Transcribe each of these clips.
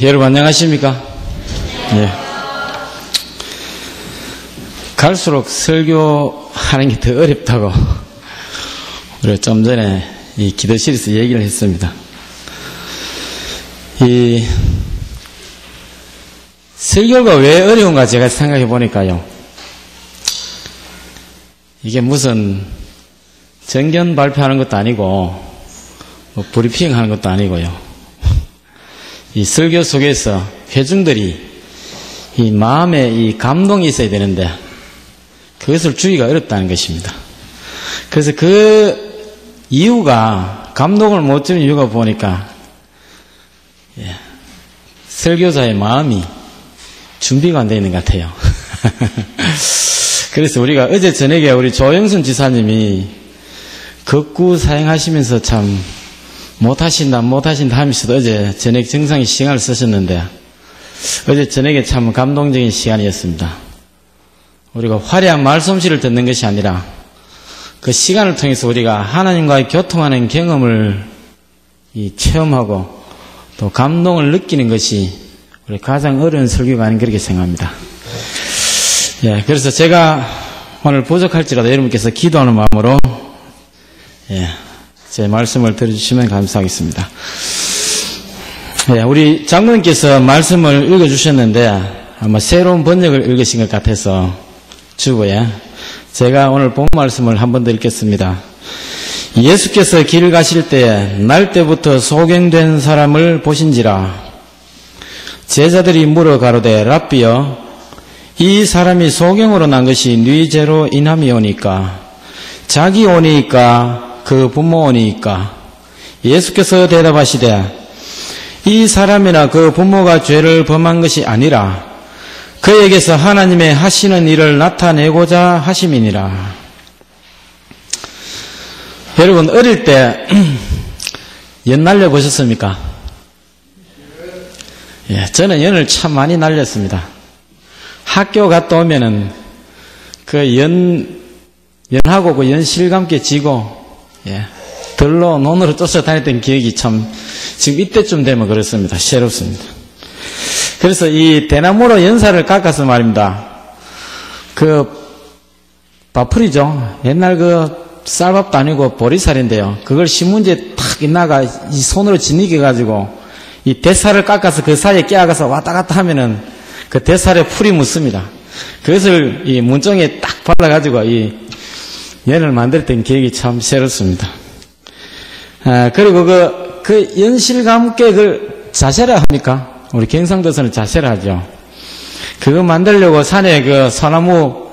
여러분 안녕하십니까? 예. 갈수록 설교하는 게 더 어렵다고 우리 좀 전에 이 기도실에서 얘기를 했습니다. 이 설교가 왜 어려운가 제가 생각해 보니까요. 이게 무슨 정견 발표하는 것도 아니고 뭐 브리핑 하는 것도 아니고요. 이 설교 속에서 회중들이 이 마음에 이 감동이 있어야 되는데 그것을 주기가 어렵다는 것입니다. 그래서 그 이유가 감동을 못 주는 이유가 보니까 설교자의 마음이 준비가 안 되어 있는 것 같아요. 그래서 우리가 어제 저녁에 우리 조영순 지사님이 극구 사행하시면서 참 못하신다 하면서도 어제 저녁 정상의 시간을 쓰셨는데 어제 저녁에 참 감동적인 시간이었습니다. 우리가 화려한 말솜씨를 듣는 것이 아니라 그 시간을 통해서 우리가 하나님과의 교통하는 경험을 체험하고 또 감동을 느끼는 것이 우리 가장 어려운 설교가 아닌 그렇게 생각합니다. 그래서 제가 오늘 부족할지라도 여러분께서 기도하는 마음으로 제 말씀을 들어주시면 감사하겠습니다. 우리 장로님께서 말씀을 읽어주셨는데 아마 새로운 번역을 읽으신 것 같아서 주보에 제가 오늘 본 말씀을 한 번 더 읽겠습니다. 예수께서 길을 가실 때 날 때부터 소경된 사람을 보신지라. 제자들이 물어 가로되 랍비여 이 사람이 소경으로 난 것이 네 죄로 인함이오니까 자기 오니까 그 부모 오니까. 예수께서 대답하시되 이 사람이나 그 부모가 죄를 범한 것이 아니라 그에게서 하나님의 하시는 일을 나타내고자 하심이니라. 여러분 어릴 때 연 날려보셨습니까? 저는 연을 참 많이 날렸습니다. 학교 갔다 오면은 그 연하고 그 연 실감께 지고 들로 논으로 쫓아다녔던 기억이 참 지금 이때쯤 되면 그렇습니다. 새롭습니다. 그래서 이 대나무로 연살을 깎아서 말입니다. 그 밥풀이죠. 옛날 그 쌀밥도 아니고 보리쌀인데요. 그걸 신문지에 탁 있나가 이 손으로 지니게 가지고 이 대살을 깎아서 그 사이에 끼어가서 왔다 갔다 하면은 그 대살에 풀이 묻습니다. 그것을 이 문종에 딱 발라가지고 이 연을 만들었던 기억이 참 새롭습니다. 그리고 그 연실감께 그 자세라 합니까? 우리 경상도에서는 자세라 하죠. 그거 만들려고 산에 그 소나무,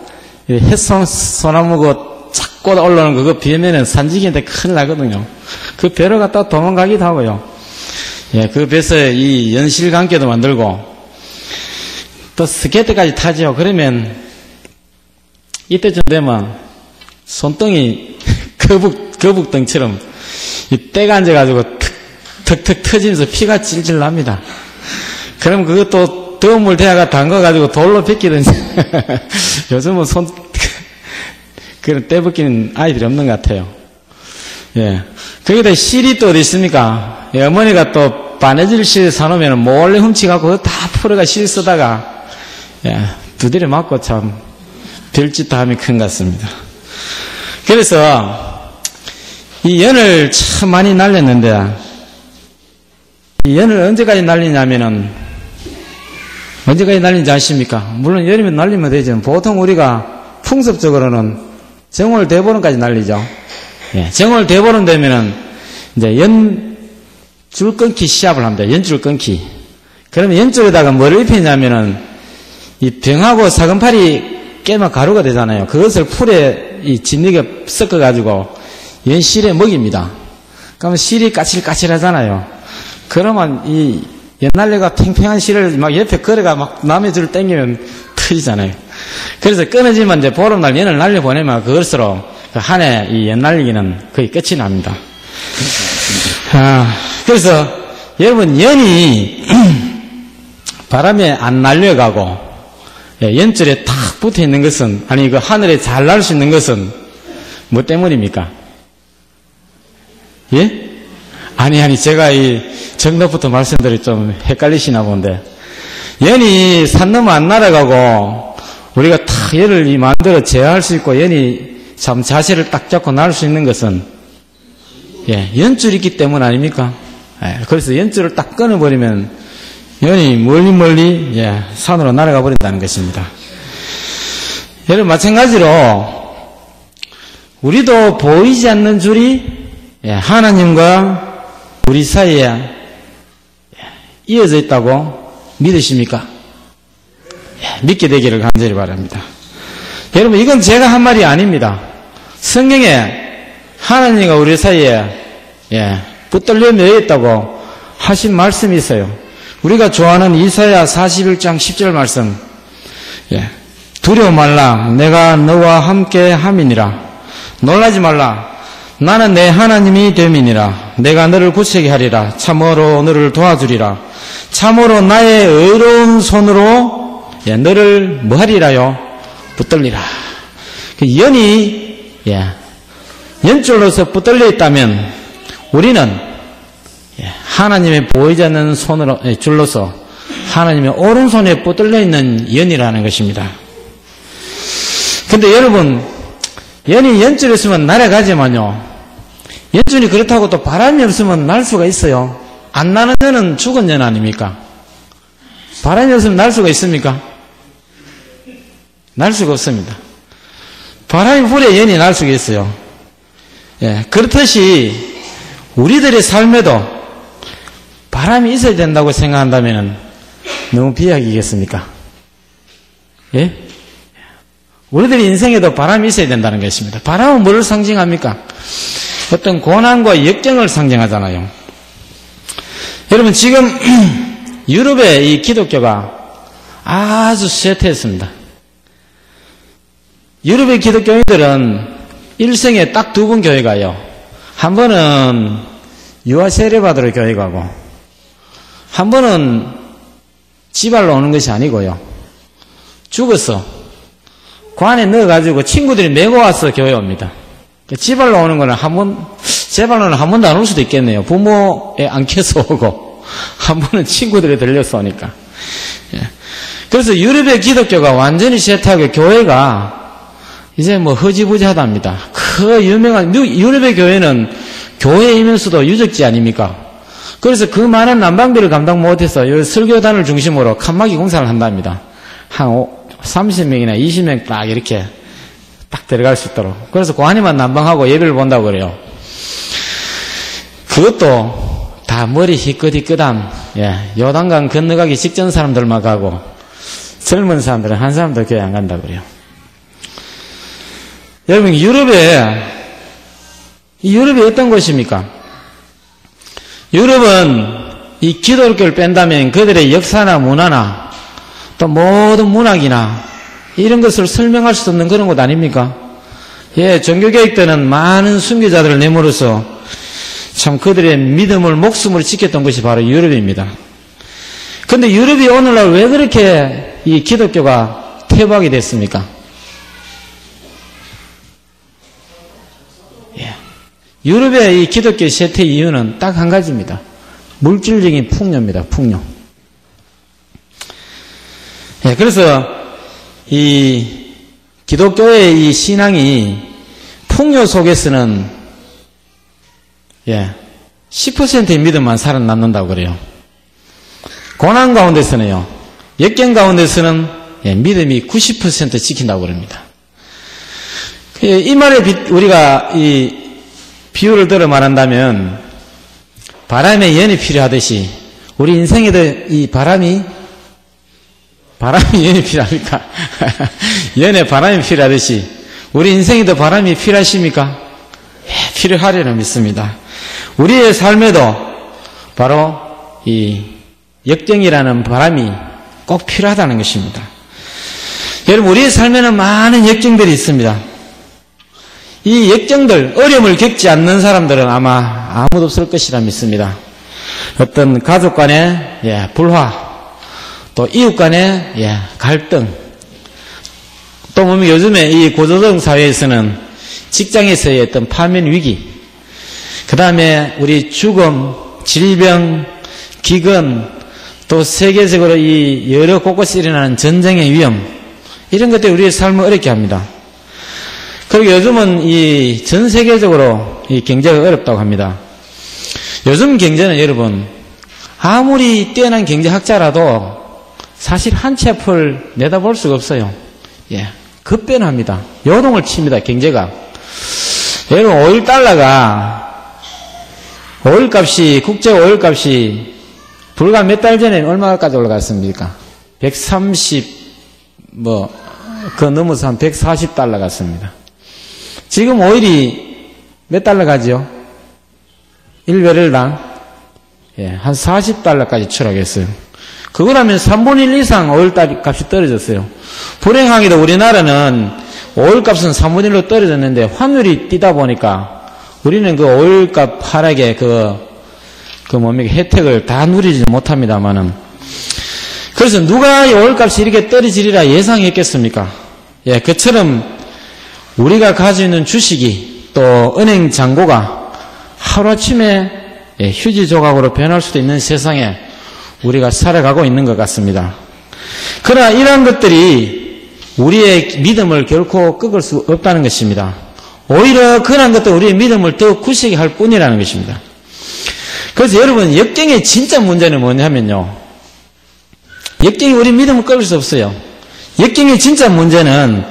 햇송 소나무 그 쫙 꽂아 올라오는 그거 비면은 산지기인데 큰일 나거든요. 그 배로 갖다 도망가기도 하고요. 그 배에서 이 연실감께도 만들고 또 스케이트까지 타죠. 그러면 이때쯤 되면 손등이 거북등처럼 이 때가 앉아가지고 턱턱 터지면서 피가 질질 납니다. 그럼 그것도 더운 물 대야가 담가가지고 돌로 벗기든지 요즘은 그런 때 벗기는 아이들이 없는 것 같아요. 거기다 실이 또 어디 있습니까? 어머니가 또 바느질 실 사놓으면 몰래 훔치갖고 다 풀어가 실 쓰다가 두드려 맞고 참 별짓도 함이 큰 것 같습니다. 그래서 이 연을 참 많이 날렸는데 이 연을 언제까지 날리냐면은 언제까지 날리는지 아십니까? 물론 여름에 날리면 되죠. 보통 우리가 풍습적으로는 정월 대보름까지 날리죠. 정월 대보름 되면은 이제 연줄 끊기 시합을 합니다. 연줄 끊기. 그러면 연줄에다가 뭐를 입히냐면은 이 병하고 사금팔이 깨면 가루가 되잖아요. 그것을 풀에 이 진흙에 섞어가지고 연실에 먹입니다. 그러면 실이 까칠까칠하잖아요. 그러면 이 연날래가 팽팽한 실을 막 옆에 걸어가 막 남의 줄을 당기면 터지잖아요. 그래서 끊어지면 이제 보름날 연을 날려보내면 그것으로 그 한 해 이 연 날리기는 거의 끝이 납니다. 그래서 여러분 연이 바람에 안 날려가고 연줄에 탁 붙어 있는 것은 아니 그 하늘에 잘 날 수 있는 것은 뭐 때문입니까? 아니, 제가 이 정답부터 말씀드리 좀 헷갈리시나 본데. 연이 산 넘어 안 날아가고, 우리가 탁 연을 이 마음대로 제어할 수 있고, 연이 참 자세를 딱 잡고 날 수 있는 것은, 예, 연줄이 있기 때문 아닙니까? 예, 그래서 연줄을 딱 끊어버리면, 연이 멀리, 예, 산으로 날아가 버린다는 것입니다. 여러분, 마찬가지로, 우리도 보이지 않는 줄이, 예, 하나님과 우리 사이에 이어져 있다고 믿으십니까? 예, 믿게 되기를 간절히 바랍니다. 여러분, 이건 제가 한 말이 아닙니다. 성경에 하나님과 우리 사이에, 예, 붙들려 매여 있다고 하신 말씀이 있어요. 우리가 좋아하는 이사야 41장 10절 말씀, 예, 두려워 말라, 내가 너와 함께 함이니라. 놀라지 말라, 나는 내 하나님이 됨이니라. 내가 너를 굳세게 하리라. 참으로 너를 도와주리라. 참으로 나의 의로운 손으로, 예, 너를 뭐하리라요? 붙들리라. 그 연이, 예, 연줄로서 붙들려 있다면 우리는, 예, 하나님의 보이지 않는 손으로, 예, 줄로서 하나님의 오른손에 붙들려 있는 연이라는 것입니다. 근데 여러분, 연이 연줄이 있으면 날아가지만요, 연줄이 그렇다고 또 바람이 없으면 날 수가 있어요. 안 나는 연은 죽은 연 아닙니까? 바람이 없으면 날 수가 있습니까? 날 수가 없습니다. 바람이 불에 연이 날 수가 있어요. 예, 그렇듯이 우리들의 삶에도 바람이 있어야 된다고 생각한다면 너무 비약이겠습니까? 예? 우리들의 인생에도 바람이 있어야 된다는 것입니다. 바람은 뭐를 상징합니까? 어떤 고난과 역경을 상징하잖아요. 여러분, 지금 유럽의 이 기독교가 아주 쇠퇴했습니다. 유럽의 기독교인들은 일생에 딱 두 번 교회 가요. 한 번은 유아 세례 받으러 교회 가고, 한 번은 지발로 오는 것이 아니고요, 죽어서 관에 넣어가지고 친구들이 메고 와서 교회 옵니다. 지발로 오는 거는 제 발로는 한 번도 안 올 수도 있겠네요. 부모에 안겨서 오고, 한 번은 친구들이 들려서 오니까. 예. 그래서 유럽의 기독교가 완전히 쇠퇴하고 교회가 이제 뭐 허지부지하답니다. 그 유명한, 유럽의 교회는 교회이면서도 유적지 아닙니까? 그래서 그 많은 난방비를 감당 못해서 이 설교단을 중심으로 칸막이 공사를 한답니다. 한 30명이나 20명 딱 이렇게 딱 들어갈 수 있도록. 그래서 고안이만 난방하고 예배를 본다고 그래요. 그것도 다 머리 희끗희끗한, 예, 요단강 건너가기 직전 사람들만 가고, 젊은 사람들은 한 사람도 교회 안 간다고 그래요. 여러분, 유럽이 어떤 곳입니까? 유럽은 이 기독교를 뺀다면 그들의 역사나 문화나 또 모든 문학이나 이런 것을 설명할 수 없는 그런 곳 아닙니까? 예, 종교개혁 때는 많은 순교자들을 내몰아서 참 그들의 믿음을, 목숨을 지켰던 것이 바로 유럽입니다. 그런데 유럽이 오늘날 왜 그렇게 이 기독교가 퇴보하게 됐습니까? 예, 유럽의 이 기독교 쇠퇴 이유는 딱 한 가지입니다. 물질적인 풍요입니다. 풍요. 예, 그래서 이 기독교의 이 신앙이 풍요 속에서는, 예, 10%의 믿음만 살아남는다고 그래요. 고난 가운데서는요, 역경 가운데서는, 예, 믿음이 90% 지킨다고 그럽니다. 이 말에 우리가 이 비유를 들어 말한다면 바람에 연이 필요하듯이 우리 인생에도 이 바람이 연이 필요합니까? 연에 바람이 필요하듯이 우리 인생에도 바람이 필요하십니까? 예, 필요하리라 믿습니다. 우리의 삶에도 바로 이 역경이라는 바람이 꼭 필요하다는 것입니다. 여러분, 우리의 삶에는 많은 역경들이 있습니다. 이 역경들, 어려움을 겪지 않는 사람들은 아마 아무도 없을 것이라 믿습니다. 어떤 가족 간의, 예, 불화, 또 이웃 간의, 예, 갈등, 또 보면 요즘에 이 고도덕 사회에서는 직장에서의 어떤 파면 위기, 그 다음에 우리 죽음, 질병, 기근, 또 세계적으로 이 여러 곳곳에 일어나는 전쟁의 위험, 이런 것들이 우리의 삶을 어렵게 합니다. 그리고 요즘은 이 전 세계적으로 이 경제가 어렵다고 합니다. 요즘 경제는 여러분, 아무리 뛰어난 경제학자라도 사실 한 치 앞을 내다볼 수가 없어요. 예. 급변합니다. 요동을 칩니다, 경제가. 여러분, 오일 값이, 국제 오일 값이 불과 몇 달 전에는 얼마까지 올라갔습니까? 130, 넘어서 한 140달러 갔습니다. 지금 오일이 몇 달러 가죠? 1배럴당? 예, 한 40달러까지 추락했어요. 그거라면 3분의 1 이상 오일 값이 떨어졌어요. 불행하게도 우리나라는 오일 값은 3분의 1로 떨어졌는데 환율이 뛰다 보니까 우리는 그 오일 값 하락의 혜택을 다 누리지 못합니다만은. 그래서 누가 이 오일 값이 이렇게 떨어지리라 예상했겠습니까? 예, 그처럼 우리가 가지고 있는 주식이 또 은행 잔고가 하루아침에 휴지 조각으로 변할 수도 있는 세상에 우리가 살아가고 있는 것 같습니다. 그러나 이러한 것들이 우리의 믿음을 결코 꺾을 수 없다는 것입니다. 오히려 그러한 것도 우리의 믿음을 더 굳세게 할 뿐이라는 것입니다. 그래서 여러분, 역경의 진짜 문제는 뭐냐면요, 역경이 우리 믿음을 꺾을 수 없어요. 역경의 진짜 문제는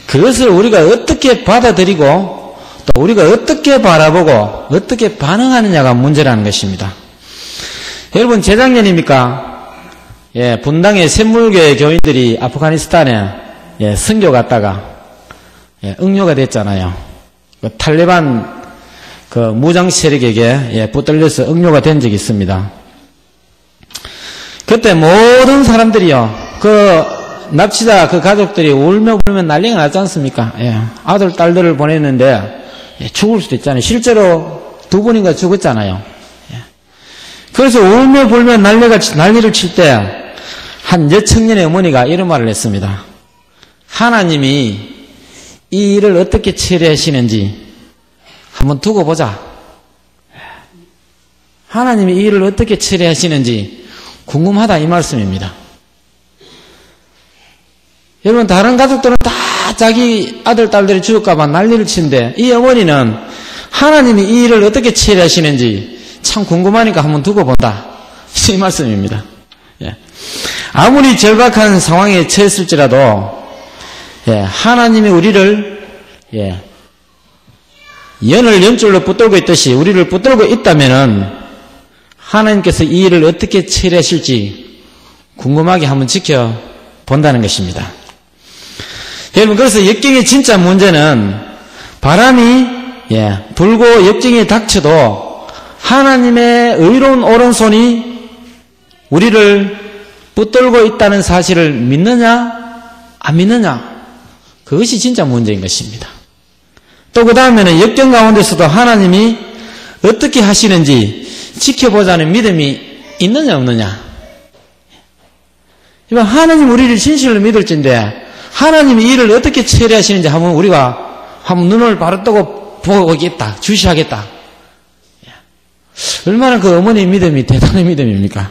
그것을 우리가 어떻게 받아들이고 또 우리가 어떻게 바라보고 어떻게 반응하느냐가 문제라는 것입니다. 여러분, 재작년입니까? 예, 분당의 샘물교회 교인들이 아프가니스탄에 선교 갔다가 응료가 됐잖아요. 탈레반 무장 세력에게 붙들려서 응료가 된 적이 있습니다. 그때 모든 사람들이요, 납치자 가족들이 울며 불며 난리가 났지 않습니까? 예, 아들, 딸들을 보냈는데 죽을 수도 있잖아요. 실제로 2분인가 죽었잖아요. 예. 그래서 울며 불며 난리를 칠 때 한 여청년의 어머니가 이런 말을 했습니다. 하나님이 이 일을 어떻게 처리하시는지 한번 두고 보자. 하나님이 이 일을 어떻게 처리하시는지 궁금하다, 이 말씀입니다. 여러분, 다른 가족들은 다 자기 아들, 딸들이 죽을까봐 난리를 치는데 이 어머니는 하나님이 이 일을 어떻게 처리하시는지 참 궁금하니까 한번 두고 본다, 이 말씀입니다. 예. 아무리 절박한 상황에 처했을지라도 하나님이 우리를 연을 연줄로 붙들고 있듯이 우리를 붙들고 있다면은 하나님께서 이 일을 어떻게 처리하실지 궁금하게 한번 지켜본다는 것입니다. 여러분, 그래서 역경의 진짜 문제는 바람이 불고 역경이 닥쳐도 하나님의 의로운 오른손이 우리를 붙들고 있다는 사실을 믿느냐 안 믿느냐, 그것이 진짜 문제인 것입니다. 또 그 다음에는 역경 가운데서도 하나님이 어떻게 하시는지 지켜보자는 믿음이 있느냐 없느냐. 하나님 우리를 진실로 믿을진데 하나님이 이 일을 어떻게 처리하시는지 우리가 눈을 바로 뜨고 보겠다, 주시하겠다. 얼마나 그 어머니의 믿음이 대단한 믿음입니까?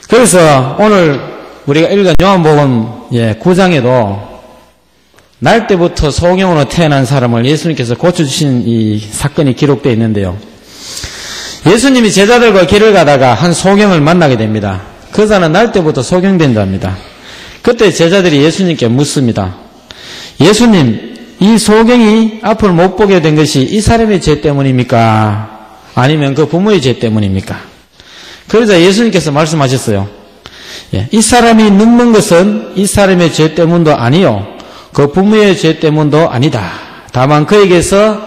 그래서 오늘 우리가 읽은 요한복음 9장에도 날 때부터 소경으로 태어난 사람을 예수님께서 고쳐주신 이 사건이 기록되어 있는데요. 예수님이 제자들과 길을 가다가 한 소경을 만나게 됩니다. 그 사람은 날 때부터 소경된 자입니다. 그때 제자들이 예수님께 묻습니다. 예수님, 이 소경이 앞을 못 보게 된 것이 이 사람의 죄 때문입니까? 아니면 그 부모의 죄 때문입니까? 그러자 예수님께서 말씀하셨어요. 이 사람이 늙는 것은 이 사람의 죄 때문도 아니요, 그 부모의 죄 때문도 아니다. 다만 그에게서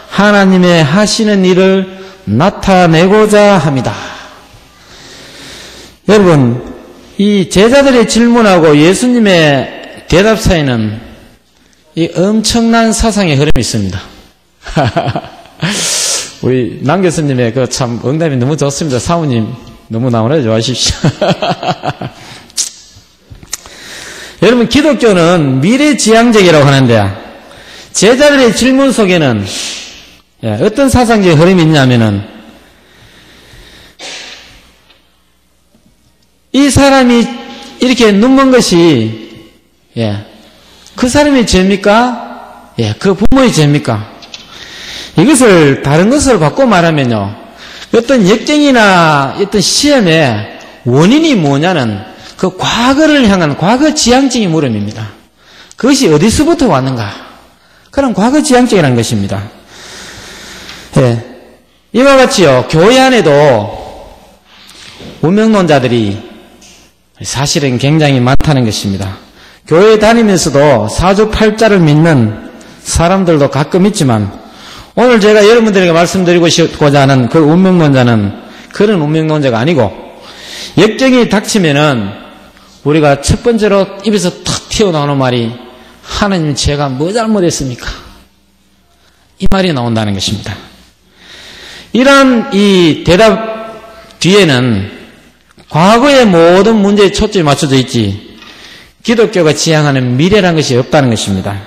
하나님의 하시는 일을 나타내고자 합니다. 여러분, 이 제자들의 질문하고 예수님의 대답 사이는 이 엄청난 사상의 흐름이 있습니다. 우리 남 교수님의 참 응답이 너무 좋습니다. 사모님 너무 나오나 좋아하십시오. 여러분, 기독교는 미래지향적이라고 하는데 제자들의 질문 속에는 예, 어떤 사상적 흐름이 있냐면은 이 사람이 이렇게 눈먼 것이 예, 그 사람의 죄입니까? 예, 그 부모의 죄입니까? 이것을 다른 것을 바꿔 말하면요, 어떤 역경이나 어떤 시험의 원인이 뭐냐는 그 과거를 향한 과거 지향적인 물음입니다. 그것이 어디서부터 왔는가? 그런 과거 지향적이라는 것입니다. 예, 이와 같이요, 교회 안에도 운명론자들이 사실은 굉장히 많다는 것입니다. 교회 다니면서도 사주팔자를 믿는 사람들도 가끔 있지만, 오늘 제가 여러분들에게 말씀드리고자 하는 그 운명론자는 그런 운명론자가 아니고, 역경이 닥치면은 우리가 첫 번째로 입에서 탁 튀어나오는 말이 하나님 제가 뭐 잘못했습니까? 이 말이 나온다는 것입니다. 이러한 이 대답 뒤에는 과거의 모든 문제에 초점이 맞춰져 있지 기독교가 지향하는 미래라는 것이 없다는 것입니다.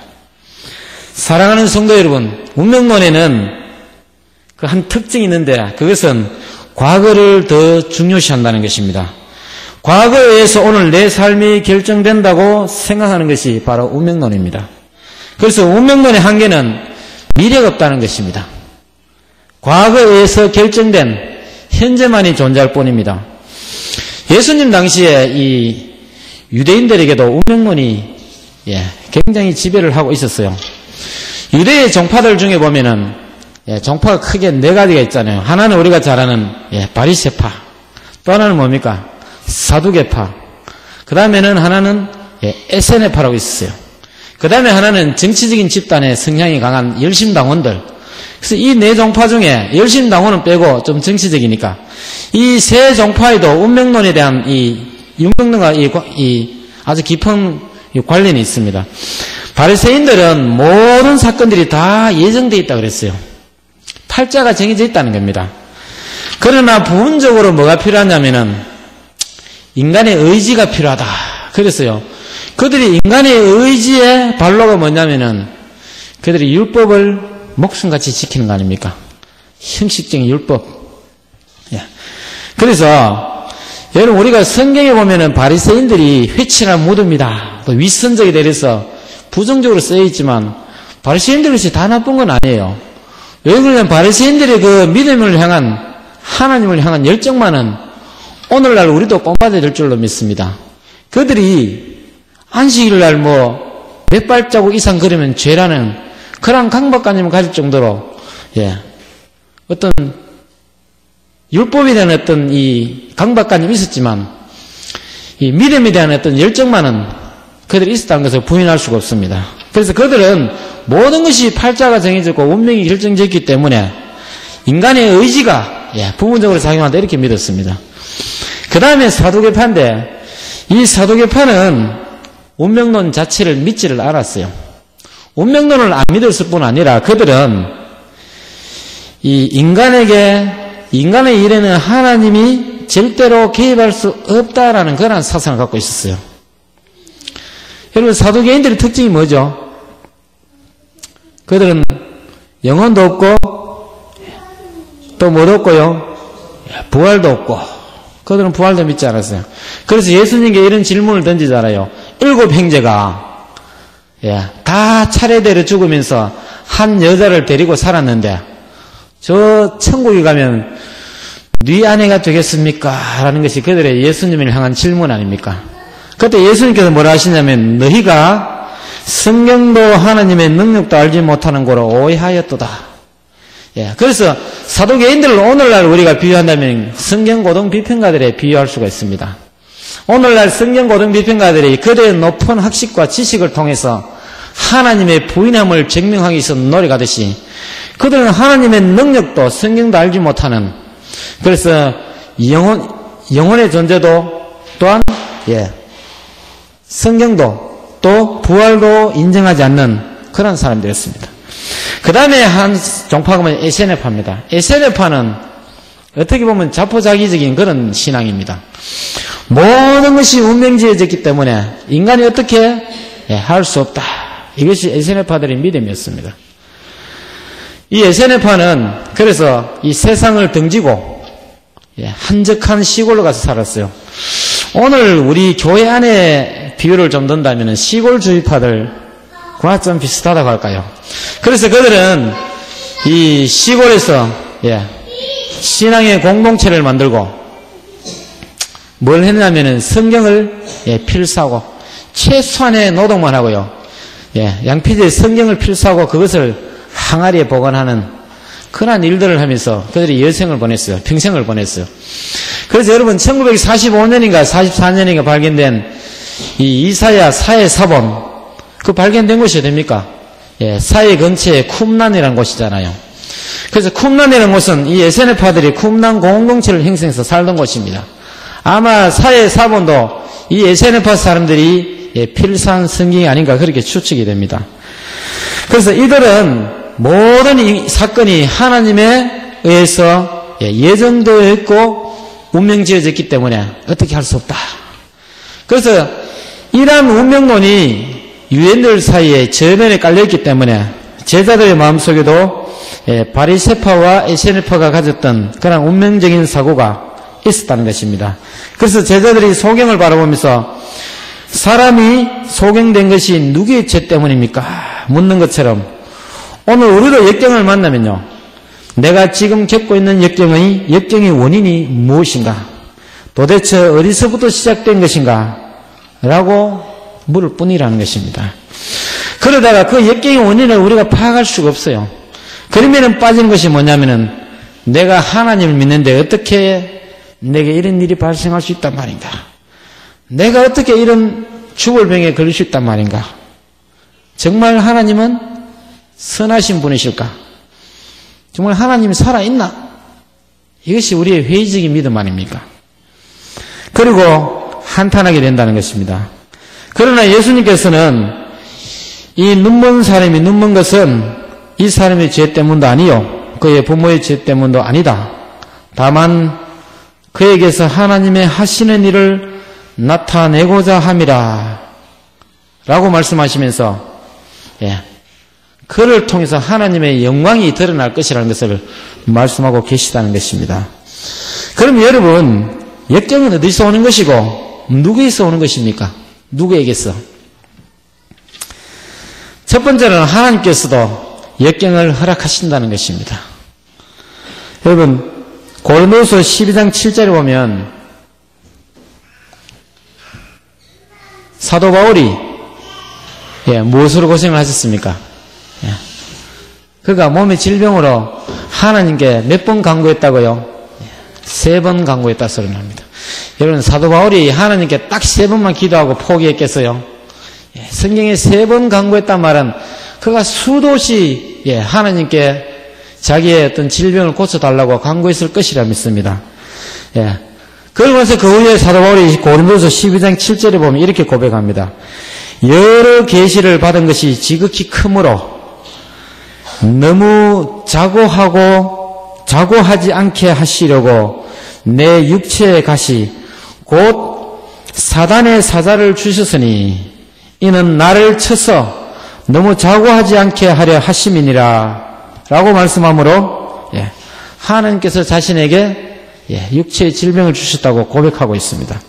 사랑하는 성도 여러분, 운명론에는 그 한 특징이 있는데 그것은 과거를 더 중요시한다는 것입니다. 과거에 의해서 오늘 내 삶이 결정된다고 생각하는 것이 바로 운명론입니다. 그래서 운명론의 한계는 미래가 없다는 것입니다. 과거에 의해서 결정된 현재만이 존재할 뿐입니다. 예수님 당시에 이 유대인들에게도 운명론이 굉장히 지배를 하고 있었어요. 유대의 종파들 중에 보면은 종파가 크게 네 가지가 있잖아요. 하나는 우리가 잘 아는 바리새파, 또 하나는 뭡니까? 사두개파. 그 다음에는 하나는 에세네파라고 있었어요. 그 다음에 하나는 정치적인 집단의 성향이 강한 열심당원들. 그래서 이 네 종파 중에 열심당원은 빼고 좀 정치적이니까 이 세 종파에도 운명론에 대한 이 운명론과 이 아주 깊은 관련이 있습니다. 바리새인들은 모든 사건들이 다 예정되어 있다 그랬어요. 팔자가 정해져 있다는 겁니다. 그러나 부분적으로 뭐가 필요하냐면은 인간의 의지가 필요하다 그랬어요. 그들이 인간의 의지의 발로가 뭐냐면은 그들이 율법을 목숨같이 지키는 거 아닙니까? 형식적인 율법. 그래서 여러분 우리가 성경에 보면은 바리새인들이 회칠한 무덤이다, 또 위선적이 되어서 부정적으로 쓰여 있지만 바리새인들 것이 다 나쁜 건 아니에요. 왜 그러냐면 바리새인들의 그 믿음을 향한 하나님을 향한 열정만은 오늘날 우리도 본받아야 될 줄로 믿습니다. 그들이 안식일날 몇 발자국 이상 걸으면 죄라는 그런 강박관념을 가질 정도로 어떤 율법에 대한 어떤 이 강박관념이 있었지만 이 믿음에 대한 어떤 열정만은 그들이 있었다는 것을 부인할 수가 없습니다. 그래서 그들은 모든 것이 팔자가 정해졌고 운명이 결정됐기 때문에 인간의 의지가 부분적으로 작용한다 이렇게 믿었습니다. 그 다음에 사두개파인데 이 사두개파는 운명론 자체를 믿지를 않았어요. 운명론을 안 믿었을 뿐 아니라 그들은 이 인간의 일에는 하나님이 절대로 개입할 수 없다라는 그런 사상을 갖고 있었어요. 여러분 사두개인들의 특징이 뭐죠? 그들은 영혼도 없고 또 뭐도 없고요, 부활도 없고 그들은 부활도 믿지 않았어요. 그래서 예수님께 이런 질문을 던지잖아요. 7 형제가 다 차례대로 죽으면서 한 여자를 데리고 살았는데 저 천국에 가면 네 아내가 되겠습니까? 라는 것이 그들의 예수님을 향한 질문 아닙니까? 그때 예수님께서 뭐라 하시냐면 너희가 성경도 하나님의 능력도 알지 못하는 거로 오해하였도다. 그래서 사두개인들을 오늘날 우리가 비유한다면 성경고등 비평가들에 비유할 수가 있습니다. 오늘날 성경고등 비평가들이 그들의 높은 학식과 지식을 통해서 하나님의 부인함을 증명하기 위해서 노력하듯이 그들은 하나님의 능력도 성경도 알지 못하는, 그래서 영혼의 존재도 또한 성경도 또 부활도 인정하지 않는 그런 사람들이었습니다. 그 다음에 한 종파가 뭐냐면 에세네파입니다. 에세네파는 어떻게 보면 자포자기적인 그런 신앙입니다. 모든 것이 운명지어졌기 때문에 인간이 어떻게 할 수 없다. 이것이 에세네파들의 믿음이었습니다. 이 에세네파는 그래서 이 세상을 등지고 한적한 시골로 가서 살았어요. 오늘 우리 교회 안에 비유를 좀 든다면 시골주의파들과 좀 비슷하다고 할까요? 그래서 그들은 이 시골에서 신앙의 공동체를 만들고 뭘 했냐면은 성경을 필사하고 최소한의 노동만 하고요. 양피디의 성경을 필사하고 그것을 항아리에 보관하는 그러한 일들을 하면서 그들이 여생을 보냈어요. 평생을 보냈어요. 그래서 여러분 1945년인가 44년인가 발견된 이 이사야 사해 사본 그 발견된 곳이 어딥니까? 사해 근처에 쿰란이라는 곳이잖아요. 그래서 쿰란이라는 곳은 이 에세네파들이 쿰란 공동체를 형성해서 살던 곳입니다. 아마 사해 사본도 이 에세네파 사람들이 필사한 성경이 아닌가 그렇게 추측이 됩니다. 그래서 이들은 모든 이 사건이 하나님에 의해서 예정되어 있고 운명 지어졌기 때문에 어떻게 할 수 없다. 그래서 이러한 운명론이 유대인들 사이에 저면에 깔려있기 때문에 제자들의 마음속에도 바리새파와 에세네파가 가졌던 그런 운명적인 사고가 있었다는 것입니다. 그래서 제자들이 소경을 바라보면서 사람이 소경된 것이 누구의 죄 때문입니까? 묻는 것처럼 오늘 우리도 역경을 만나면요, 내가 지금 겪고 있는 역경의 원인이 무엇인가? 도대체 어디서부터 시작된 것인가? 라고 물을 뿐이라는 것입니다. 그러다가 그 역경의 원인을 우리가 파악할 수가 없어요. 그러면은 빠진 것이 뭐냐면은 내가 하나님을 믿는데 어떻게 내게 이런 일이 발생할 수 있단 말인가? 내가 어떻게 이런 죽을 병에 걸릴 수 있단 말인가? 정말 하나님은 선하신 분이실까? 정말 하나님이 살아있나? 이것이 우리의 회의적인 믿음 아닙니까? 그리고 한탄하게 된다는 것입니다. 그러나 예수님께서는 이 눈먼 사람이 눈먼 것은 이 사람의 죄 때문도 아니요 그의 부모의 죄 때문도 아니다. 다만 그에게서 하나님의 하시는 일을 나타내고자 함이라 라고 말씀하시면서 그를 통해서 하나님의 영광이 드러날 것이라는 것을 말씀하고 계시다는 것입니다. 그럼 여러분, 역경은 어디서 오는 것이고 누구에서 오는 것입니까? 누구에게서? 첫 번째는 하나님께서도 역경을 허락하신다는 것입니다. 여러분, 고린도후서 12장 7절에 보면 사도 바울이 무엇으로 고생을 하셨습니까? 그가 몸의 질병으로 하나님께 몇 번 간구했다고요? 3번 간구했다 소리를 합니다. 여러분, 사도 바울이 하나님께 딱 3번만 기도하고 포기했겠어요? 성경에 3번 간구했단 말은 그가 수도시 하나님께 자기의 어떤 질병을 고쳐달라고 간구했을 것이라 믿습니다. 그러면서 그 후에 사도 바울이 고린도서 12장 7절에 보면 이렇게 고백합니다. 여러 계시를 받은 것이 지극히 크므로 너무 자고하지 않게 하시려고 내 육체의 가시 곧 사단의 사자를 주셨으니 이는 나를 쳐서 너무 자고하지 않게 하려 하심이니라 라고 말씀하므로 하나님께서 자신에게 육체의 질병을 주셨다고 고백하고 있습니다.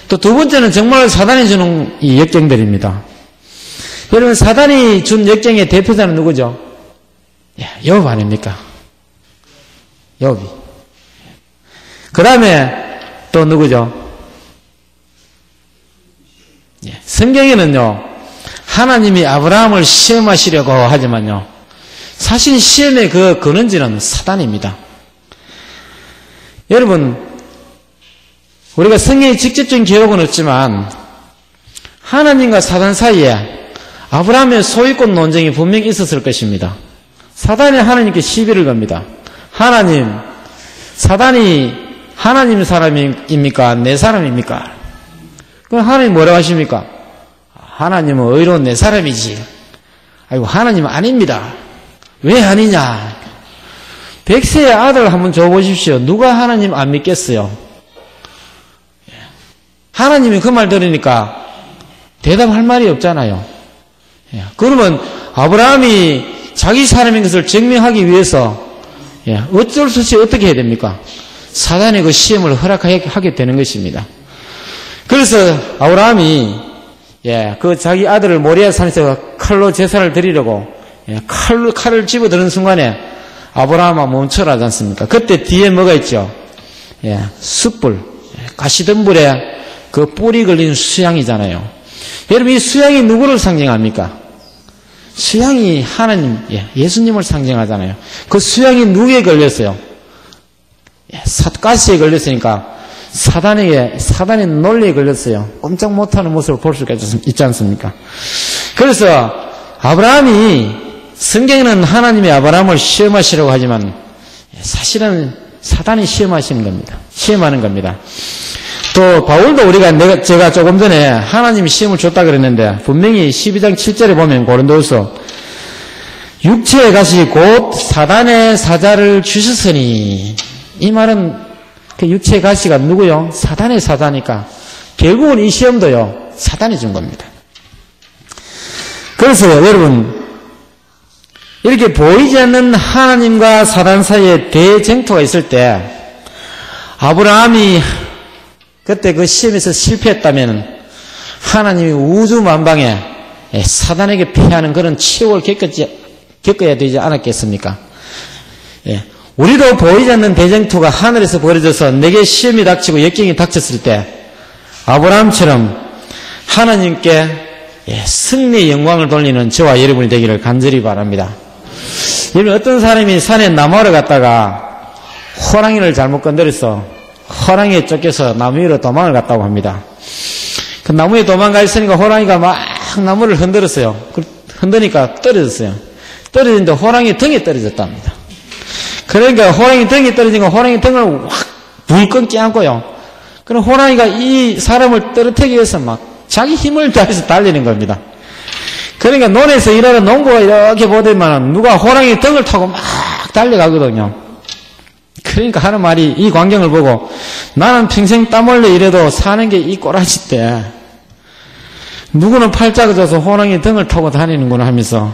또 두 번째는 정말 사단이 주는 이 역경들입니다. 여러분, 사단이 준 역경의 대표자는 누구죠? 욥 아닙니까? 욥이. 그 다음에 또 누구죠? 성경에는요, 하나님이 아브라함을 시험하시려고 하지만요, 사실 시험의 그 근원지는 사단입니다. 여러분, 우리가 성경에 직접적인 기록은 없지만 하나님과 사단 사이에 아브라함의 소유권 논쟁이 분명히 있었을 것입니다. 사단이 하나님께 시비를 겁니다. 하나님, 사단이 하나님 사람입니까? 내 사람입니까? 그럼 하나님 뭐라고 하십니까? 하나님은 의로운 내 사람이지. 아이고, 하나님은 아닙니다. 왜 아니냐? 100세의 아들 한번 줘보십시오. 누가 하나님 안 믿겠어요? 하나님이 그 말 들으니까 대답할 말이 없잖아요. 그러면 아브라함이 자기 사람인 것을 증명하기 위해서 어쩔 수 없이 어떻게 해야 됩니까? 사단의 그 시험을 허락하게 되는 것입니다. 그래서 아브라함이 그 자기 아들을 모리아 산에서 칼로 제사를 드리려고 칼을 집어드는 순간에 아브라함아 멈춰라 하지 않습니까? 그때 뒤에 뭐가 있죠? 숯불, 가시덤불에 그 뿔이 걸린 수양이잖아요. 여러분, 이 수양이 누구를 상징합니까? 수양이 하나님, 예수님을 상징하잖아요. 그 수양이 누구에 걸렸어요? 가시에 걸렸으니까 사단의 논리에 걸렸어요. 꼼짝 못하는 모습을 볼 수가 있지 않습니까? 그래서 아브라함이, 성경에는 하나님이 아브라함을 시험하시려고 하지만 사실은 사단이 시험하는 겁니다. 또 바울도 제가 조금 전에 하나님이 시험을 줬다 그랬는데 분명히 12장 7절에 보면 고린도후서 육체의 가시 곧 사단의 사자를 주셨으니, 이 말은 그 육체의 가시가 누구요? 사단의 사자니까 결국은 이 시험도요 사단이 준 겁니다. 그래서 여러분, 이렇게 보이지 않는 하나님과 사단 사이에 대쟁투가 있을 때 아브라함이 그때 그 시험에서 실패했다면 하나님이 우주 만방에 사단에게 패하는 그런 치욕을 겪어야 되지 않았겠습니까? 우리도 보이지 않는 대쟁투가 하늘에서 벌어져서 내게 시험이 닥치고 역경이 닥쳤을 때 아브라함처럼 하나님께 승리의 영광을 돌리는 저와 여러분이 되기를 간절히 바랍니다. 여러분, 어떤 사람이 산에 나무하러 갔다가 호랑이를 잘못 건드려서 호랑이에 쫓겨서 나무 위로 도망을 갔다고 합니다. 그 나무에 도망가 있으니까 호랑이가 막 나무를 흔들었어요. 흔드니까 떨어졌어요. 떨어졌는데 호랑이 등에 떨어졌답니다. 그러니까 호랑이 등에 떨어지니까 호랑이 등을 확 불끈 껴안고요. 그럼 호랑이가 이 사람을 떨어뜨리기 위해서 막 자기 힘을 다해서 달리는 겁니다. 그러니까 논에서 일하는 농부가 이렇게 보더만 누가 호랑이 등을 타고 막 달려가거든요. 그러니까 하는 말이, 이 광경을 보고 나는 평생 땀 흘려 일해도 사는 게 이 꼬라지 때 누구는 팔짱을 져서 호랑이 등을 타고 다니는구나 하면서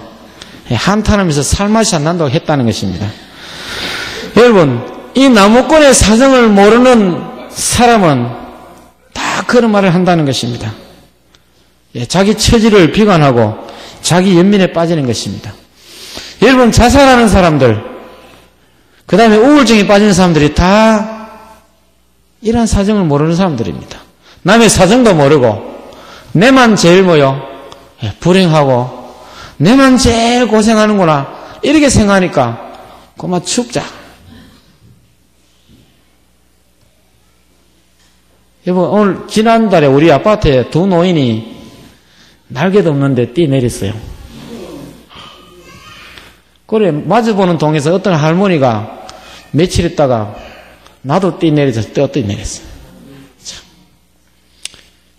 한탄하면서 살맛이 안 난다고 했다는 것입니다. 여러분, 이 나무꾼의 사정을 모르는 사람은 다 그런 말을 한다는 것입니다. 자기 처지를 비관하고 자기 연민에 빠지는 것입니다. 여러분, 자살하는 사람들, 그 다음에 우울증에 빠지는 사람들이 다 이런 사정을 모르는 사람들입니다. 남의 사정도 모르고 내만 제일 불행하고 내만 제일 고생하는구나 이렇게 생각하니까 그만 죽자. 여러분, 오늘 지난달에 우리 아파트에 두 노인이 날개도 없는데 뛰내렸어요. 그래, 마주보는 동에서 어떤 할머니가 며칠 있다가 나도 뛰내려서 뛰내렸어요. 참.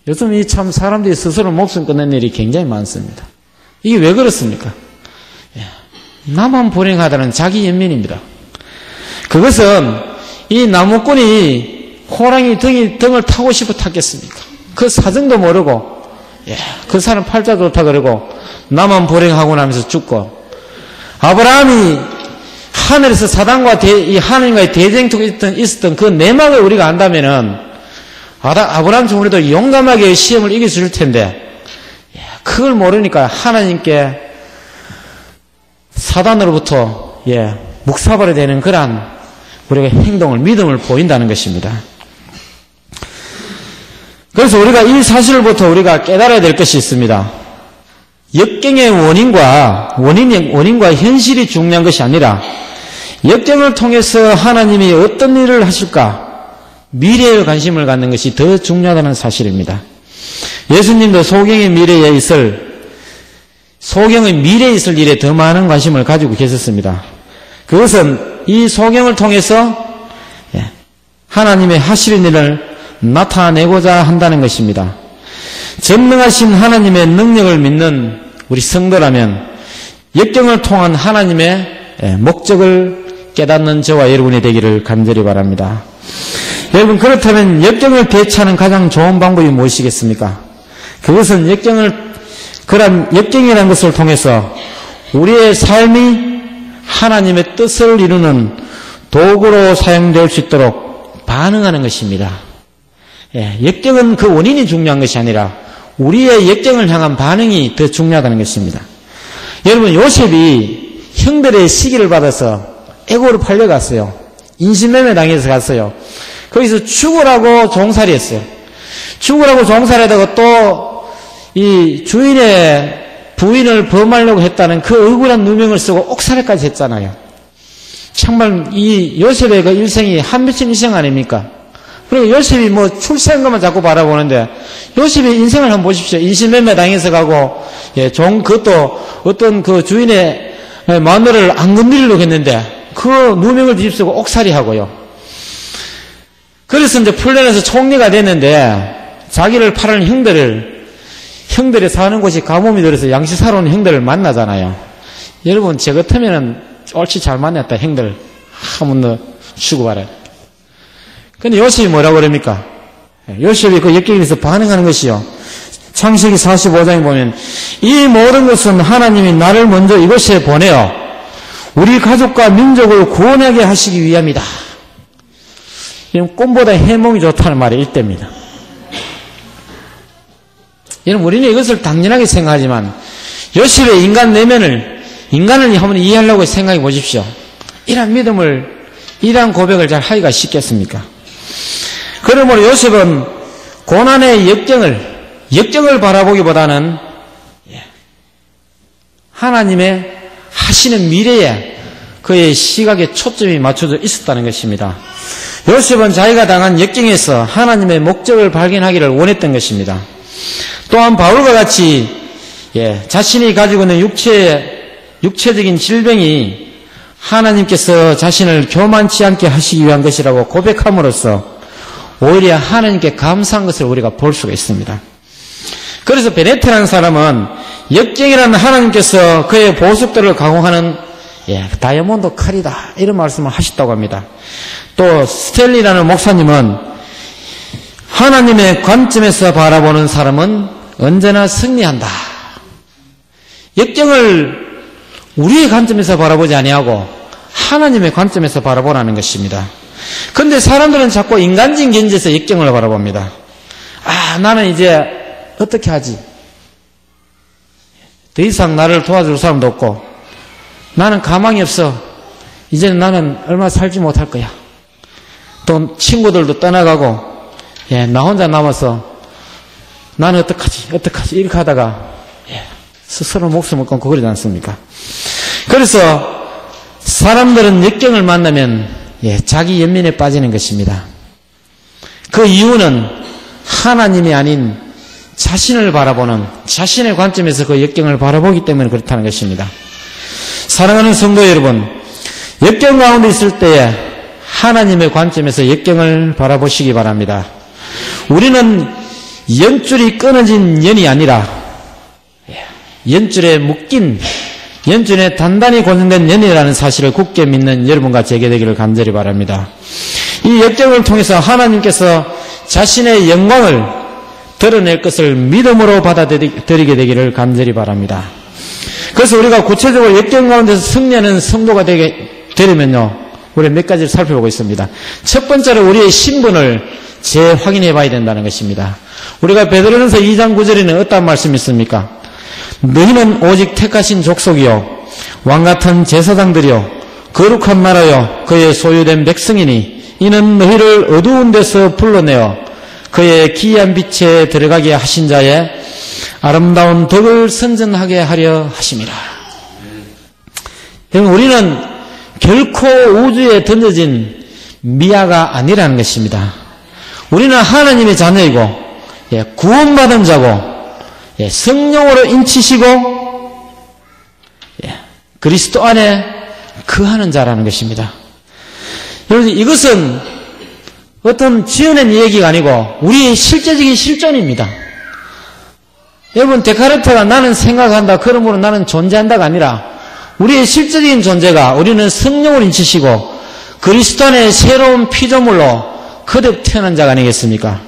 요즘 이 참 사람들이 스스로 목숨 끊는 일이 굉장히 많습니다. 이게 왜 그렇습니까? 나만 불행하다는 자기 연민입니다. 그것은 이 나무꾼이 호랑이 등을 타고 싶어 탔겠습니까? 그 사정도 모르고 그 사람 팔자 좋다 그러고 나만 불행하고 나면서 죽고, 아브라함이 하늘에서 사단과 이 하나님과의 대쟁투가 있었던 그 내막을 우리가 안다면은 아브라함처럼 우리도 용감하게 시험을 이길 수 있을 텐데 그걸 모르니까 하나님께 사단으로부터 묵사발이 되는 그러한 우리가 믿음을 보인다는 것입니다. 그래서 우리가 이 사실부터 우리가 깨달아야 될 것이 있습니다. 역경의 원인과 현실이 중요한 것이 아니라 역경을 통해서 하나님이 어떤 일을 하실까, 미래에 관심을 갖는 것이 더 중요하다는 사실입니다. 예수님도 소경의 미래에 있을 일에 더 많은 관심을 가지고 계셨습니다. 그것은 이 소경을 통해서 하나님의 하시는 일을 나타내고자 한다는 것입니다. 전능하신 하나님의 능력을 믿는 우리 성도라면 역경을 통한 하나님의 목적을 깨닫는 저와 여러분이 되기를 간절히 바랍니다. 여러분, 그렇다면 역경을 대처하는 가장 좋은 방법이 무엇이겠습니까? 그것은 역경이라는 것을 통해서 우리의 삶이 하나님의 뜻을 이루는 도구로 사용될 수 있도록 반응하는 것입니다. 역경은 그 원인이 중요한 것이 아니라 우리의 역경을 향한 반응이 더 중요하다는 것입니다. 여러분, 요셉이 형들의 시기를 받아서 애고로 팔려갔어요. 인신매매 당해서 갔어요. 거기서 죽으라고 종살이 했어요. 죽으라고 종살이하다가 또 이 주인의 부인을 범하려고 했다는 그 억울한 누명을 쓰고 옥살이까지 했잖아요. 정말 이 요셉의 그 일생이 한 맺힌 일생 아닙니까? 그리고 요셉이 뭐 출세한 것만 자꾸 바라보는데 요셉의 인생을 한번 보십시오. 인신매매 당해서 가고, 그것도 어떤 그 주인의 마누라를 안 건드리려고 했는데 그 누명을 뒤집쓰고 옥살이 하고요. 그래서 이제 풀려나서 총리가 됐는데 자기를 파는 형들이 사는 곳이 가뭄이 들어서 양식 사러 온 형들을 만나잖아요. 여러분, 저 같으면은 옳지 잘 만났다, 형들. 한번 더 주고 말해. 근데 요셉이 뭐라고 그럽니까? 요셉이 그 역경에서 반응하는 것이요. 창세기 45장에 보면 이 모든 것은 하나님이 나를 먼저 이곳에 보내어 우리 가족과 민족을 구원하게 하시기 위함이다. 이런 꿈보다 해몽이 좋다는 말이 일대입니다. 여러분, 우리는 이것을 당연하게 생각하지만 요셉의 인간 내면을, 인간을 한번 이해하려고 생각해 보십시오. 이런 믿음을, 이런 고백을 잘 하기가 쉽겠습니까? 그러므로 요셉은 고난의 역경을 바라보기보다는 하나님의 하시는 미래에 그의 시각에 초점이 맞춰져 있었다는 것입니다. 요셉은 자기가 당한 역경에서 하나님의 목적을 발견하기를 원했던 것입니다. 또한 바울과 같이 자신이 가지고 있는 육체적인 질병이 하나님께서 자신을 교만치 않게 하시기 위한 것이라고 고백함으로써 오히려 하나님께 감사한 것을 우리가 볼 수가 있습니다. 그래서 베네트라는 사람은 역경이라는 하나님께서 그의 보석들을 가공하는 다이아몬드 칼이다, 이런 말씀을 하셨다고 합니다. 또 스텔리라는 목사님은 하나님의 관점에서 바라보는 사람은 언제나 승리한다. 역경을 우리의 관점에서 바라보지 아니하고 하나님의 관점에서 바라보라는 것입니다. 그런데 사람들은 자꾸 인간적인 견지에서 역경을 바라봅니다. 나는 이제 어떻게 하지? 더 이상 나를 도와줄 사람도 없고 나는 가망이 없어. 이제는 나는 얼마 살지 못할 거야. 또 친구들도 떠나가고 나 혼자 남아서 나는 어떡하지 이렇게 하다가 스스로 목숨을 끊고 그러지 않습니까? 그래서 사람들은 역경을 만나면 자기 연민에 빠지는 것입니다. 그 이유는 하나님이 아닌 자신을 바라보는, 자신의 관점에서 그 역경을 바라보기 때문에 그렇다는 것입니다. 사랑하는 성도 여러분, 역경 가운데 있을 때에 하나님의 관점에서 역경을 바라보시기 바랍니다. 우리는 연줄이 끊어진 연이 아니라 연줄에 묶인, 연줄에 단단히 고정된 연이라는 사실을 굳게 믿는 여러분과 제게 되기를 간절히 바랍니다. 이 역경을 통해서 하나님께서 자신의 영광을 드러낼 것을 믿음으로 받아들이게 되기를 간절히 바랍니다. 그래서 우리가 구체적으로 역경 가운데서 승리하는 성도가 되려면요, 우리 몇 가지를 살펴보고 있습니다. 첫 번째로 우리의 신분을 재확인해 봐야 된다는 것입니다. 우리가 베드로전서 2장 9절에는 어떤 말씀이 있습니까? 너희는 오직 택하신 족속이요 왕같은 제사장들이요 거룩한 나라요 그의 소유된 백성이니 이는 너희를 어두운 데서 불러내어 그의 기이한 빛에 들어가게 하신 자의 아름다운 덕을 선전하게 하려 하심이라. 여러분, 우리는 결코 우주에 던져진 미아가 아니라는 것입니다. 우리는 하나님의 자녀이고 구원받은 자고 성령으로 인치시고 그리스도 안에 거하는 자라는 것입니다. 여러분, 이것은 어떤 지어낸 얘기가 아니고 우리의 실제적인 실존입니다. 여러분, 데카르트가 나는 생각한다, 그러므로 나는 존재한다가 아니라 우리의 실제적인 존재가 우리는 성령을 인치시고 그리스도 안에 새로운 피조물로 거듭 태어난 자가 아니겠습니까?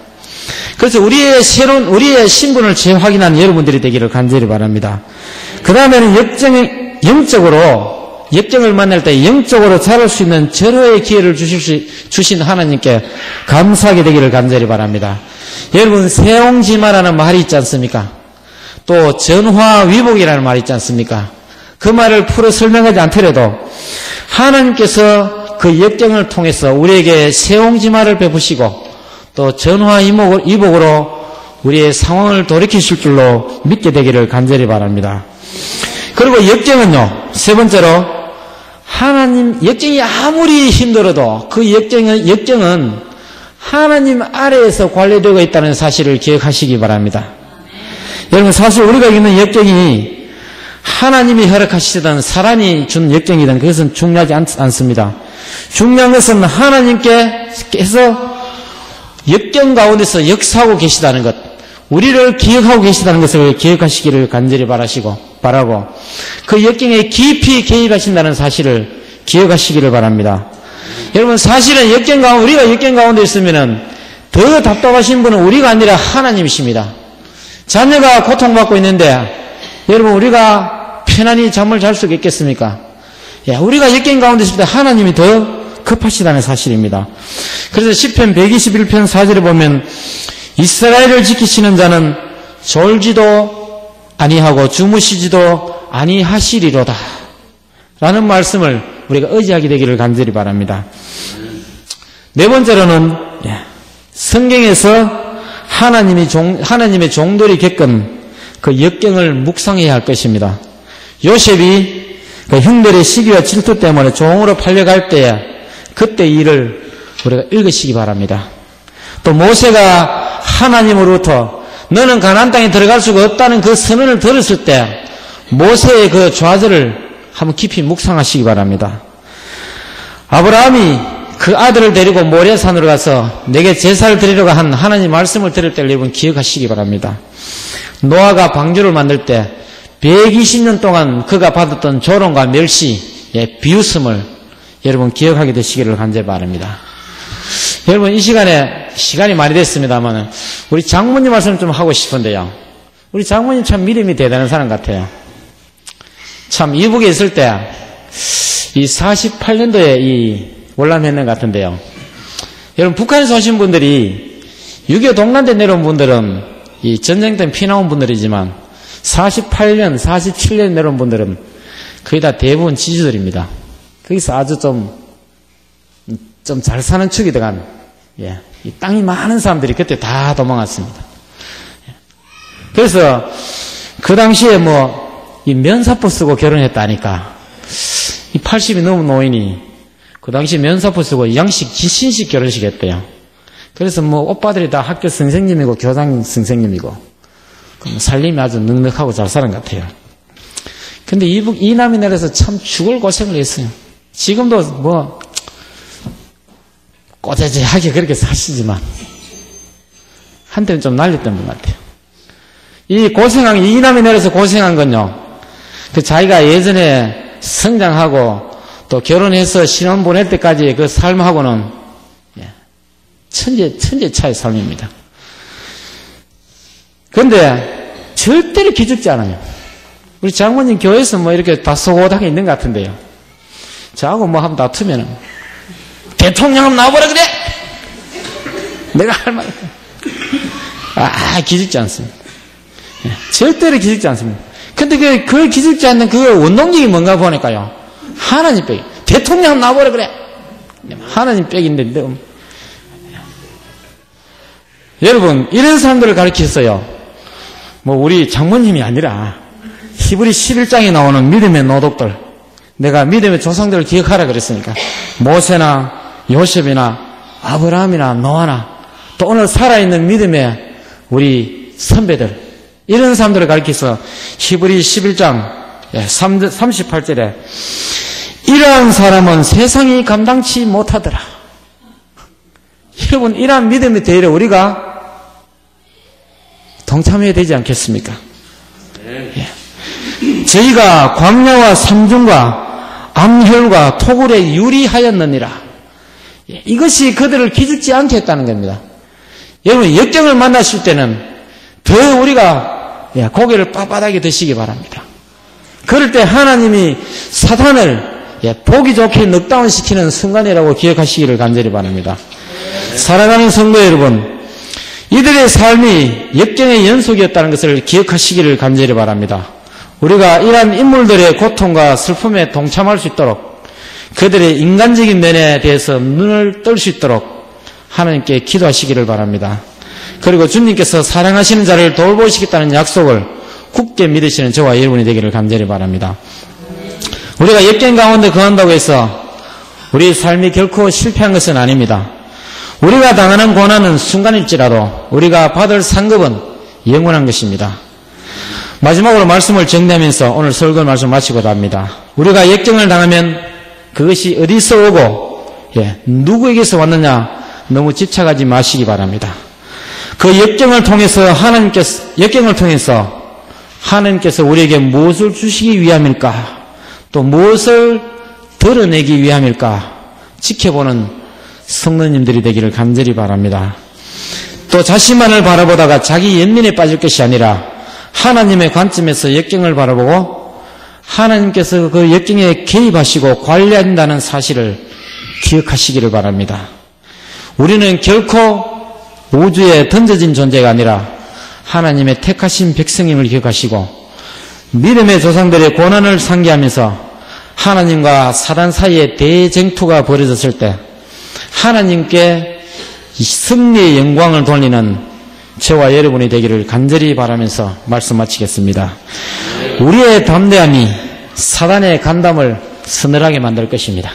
그래서 우리의 신분을 재확인하는 여러분들이 되기를 간절히 바랍니다. 그 다음에는 영적으로 역경을 만날 때 영적으로 자랄 수 있는 절호의 기회를 주신 하나님께 감사하게 되기를 간절히 바랍니다. 여러분, 세옹지마라는 말이 있지 않습니까? 또 전화위복이라는 말이 있지 않습니까? 그 말을 풀어 설명하지 않더라도 하나님께서 그 역경을 통해서 우리에게 세옹지마를 베푸시고 또 전화위복으로 우리의 상황을 돌이키실 줄로 믿게 되기를 간절히 바랍니다. 그리고 역경은요, 세 번째로 하나님, 역경이 아무리 힘들어도 그 역경은 하나님 아래에서 관리되고 있다는 사실을 기억하시기 바랍니다. 여러분, 사실 우리가 있는 역경이 하나님이 허락하시던 사람이 준 역경이든 그것은 중요하지 않습니다. 중요한 것은 하나님께서 역경 가운데서 역사하고 계시다는 것, 우리를 기억하고 계시다는 것을 기억하시기를 간절히 바라고 그 역경에 깊이 개입하신다는 사실을 기억하시기를 바랍니다. 여러분, 사실은 우리가 역경 가운데 있으면은 더 답답하신 분은 우리가 아니라 하나님이십니다. 자녀가 고통받고 있는데 여러분, 우리가 편안히 잠을 잘 수 있겠습니까? 우리가 역경 가운데 있을 때 하나님이 더 급하시다는 사실입니다. 그래서 시편 121편 4절에 보면 이스라엘을 지키시는 자는 졸지도 아니하고 주무시지도 아니하시리로다 라는 말씀을 우리가 의지하게 되기를 간절히 바랍니다. 네 번째로는 성경에서 하나님의 종들이 겪은 그 역경을 묵상해야 할 것입니다. 요셉이 그 형들의 시기와 질투 때문에 종으로 팔려갈 때에 그때 일을 우리가 읽으시기 바랍니다. 또 모세가 하나님으로부터 너는 가나안 땅에 들어갈 수가 없다는 그 선언을 들었을 때 모세의 그 좌절을 한번 깊이 묵상하시기 바랍니다. 아브라함이 그 아들을 데리고 모레산으로 가서 내게 제사를 드리려고 한 하나님 말씀을 들을 때 여러분 기억하시기 바랍니다. 노아가 방주를 만들 때 120년 동안 그가 받았던 조롱과 멸시의 비웃음을 여러분 기억하게 되시기를 간절히 바랍니다. 여러분, 이 시간이 많이 됐습니다만 우리 장모님 말씀 좀 하고 싶은데요. 우리 장모님 참 믿음이 대단한 사람 같아요. 참 이북에 있을 때 이 48년도에 이 월남했는 같은데요. 여러분, 북한에서 오신 분들이 6.25 동란대 내려온 분들은 이 전쟁 때문에 피나온 분들이지만 48년, 47년 내려온 분들은 거의 다 대부분 지주들입니다. 거기서 아주 좀 잘 사는 축이 들어간, 이 땅이 많은 사람들이 그때 다 도망갔습니다. 그래서 그 당시에 이 면사포 쓰고 결혼했다니까, 이 80이 넘은 노인이 그 당시 면사포 쓰고 신식 결혼식 했대요. 그래서 오빠들이 다 학교 선생님이고 교장 선생님이고 살림이 아주 넉넉하고 잘 사는 것 같아요. 근데 이 남이 내려서 참 죽을 고생을 했어요. 지금도 꼬재재하게 그렇게 사시지만 한때는 좀 날렸던 것 같아요. 이 남이 내려서 고생한 건요, 그 자기가 예전에 성장하고 또 결혼해서 신혼 보낼 때까지 그 삶하고는 천재 차의 삶입니다. 그런데 절대로 기죽지 않아요. 우리 장모님 교회에서 이렇게 다 소고하게 있는 것 같은데요. 저하고 한번 다투면은 대통령 한번 나와보라 그래! 내가 할 말. 기죽지 않습니다. 절대로 기죽지 않습니다. 근데 그 기죽지 않는 그 원동력이 뭔가 보니까요. 하나님 빽이. 대통령 한번 나와보라 그래! 하나님 빽인데, 여러분, 이런 사람들을 가르쳤어요. 우리 장모님이 아니라, 히브리 11장에 나오는 믿음의 노독들. 내가 믿음의 조상들을 기억하라 그랬으니까. 모세나, 요셉이나, 아브라함이나, 노아나, 또 오늘 살아있는 믿음의 우리 선배들. 이런 사람들을 가르쳐서 히브리 11장 38절에 이러한 사람은 세상이 감당치 못하더라. 여러분, 이러한 믿음의 대회를 우리가 동참해야 되지 않겠습니까? 저희가 광야와 산중과 암혈과 토굴에 유리하였느니라. 이것이 그들을 기죽지 않게 했다는 겁니다. 여러분, 역경을 만나실 때는 더 우리가 고개를 빳빳하게 드시기 바랍니다. 그럴 때 하나님이 사탄을 보기 좋게 넉다운 시키는 순간이라고 기억하시기를 간절히 바랍니다. 사랑하는 성도 여러분, 이들의 삶이 역경의 연속이었다는 것을 기억하시기를 간절히 바랍니다. 우리가 이러한 인물들의 고통과 슬픔에 동참할 수 있도록 그들의 인간적인 면에 대해서 눈을 뜰 수 있도록 하나님께 기도하시기를 바랍니다. 그리고 주님께서 사랑하시는 자를 돌보시겠다는 약속을 굳게 믿으시는 저와 여러분이 되기를 간절히 바랍니다. 우리가 역경 가운데 거한다고 해서 우리 삶이 결코 실패한 것은 아닙니다. 우리가 당하는 고난은 순간일지라도 우리가 받을 상급은 영원한 것입니다. 마지막으로 말씀을 정리하면서 오늘 설교 말씀 마치고자 합니다. 우리가 역경을 당하면 그것이 어디서 오고 누구에게서 왔느냐 너무 집착하지 마시기 바랍니다. 그 역경을 통해서 하나님께서 우리에게 무엇을 주시기 위함일까, 또 무엇을 드러내기 위함일까 지켜보는 성도님들이 되기를 간절히 바랍니다. 또 자신만을 바라보다가 자기 연민에 빠질 것이 아니라 하나님의 관점에서 역경을 바라보고 하나님께서 그 역경에 개입하시고 관리한다는 사실을 기억하시기를 바랍니다. 우리는 결코 우주에 던져진 존재가 아니라 하나님의 택하신 백성임을 기억하시고 믿음의 조상들의 고난을 상기하면서 하나님과 사단 사이에 대쟁투가 벌어졌을 때 하나님께 승리의 영광을 돌리는 저와 여러분이 되기를 간절히 바라면서 말씀 마치겠습니다. 우리의 담대함이 사단의 간담을 서늘하게 만들 것입니다.